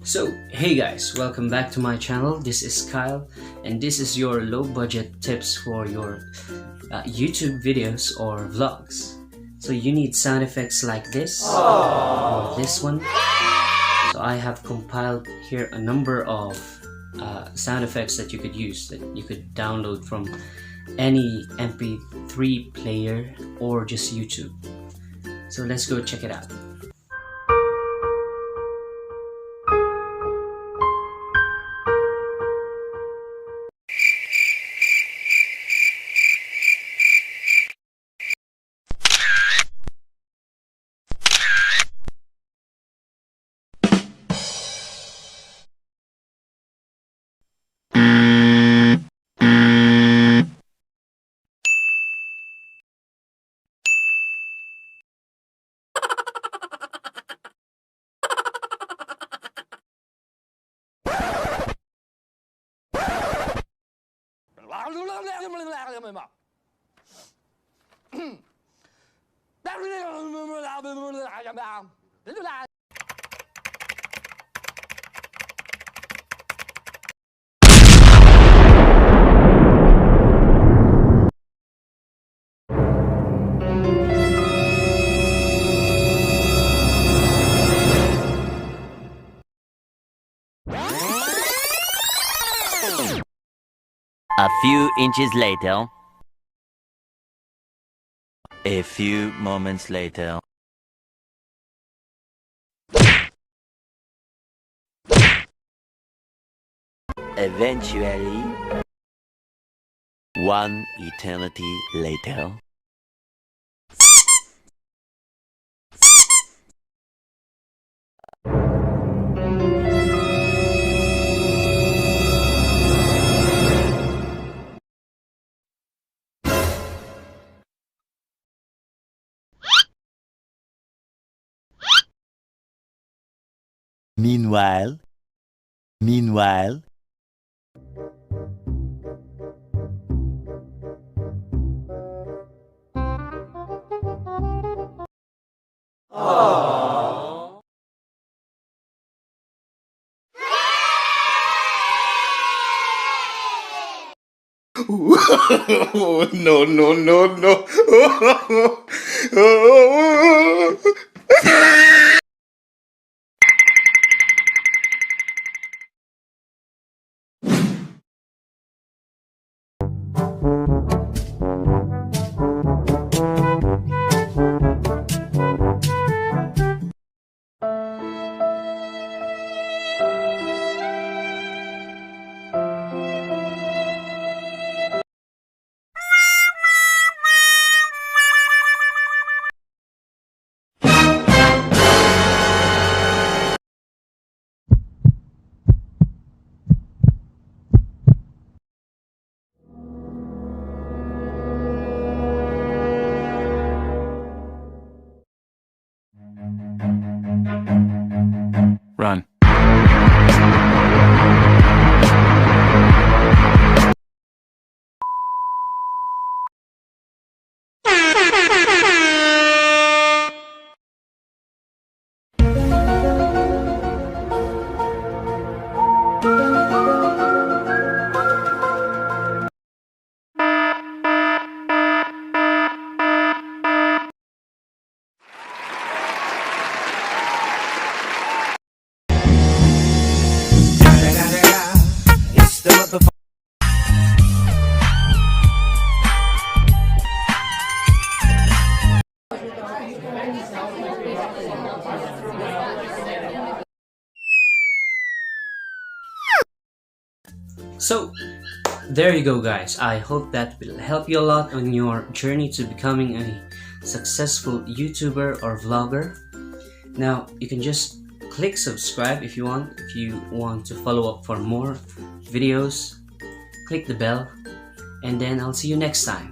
So hey guys, welcome back to my channel. This is Kyle and this is your low budget tips for your YouTube videos or vlogs. So you need sound effects like this or this one. So I have compiled here a number of sound effects that you could use, that you could download from any MP3 player or just YouTube. So let's go check it out. A few inches later. A few moments later. Eventually, one eternity later. Meanwhile. No. Run. So there you go guys, I hope that will help you a lot on your journey to becoming a successful YouTuber or vlogger. Now you can just click subscribe if you want to follow up for more videos. Click the bell and then I'll see you next time.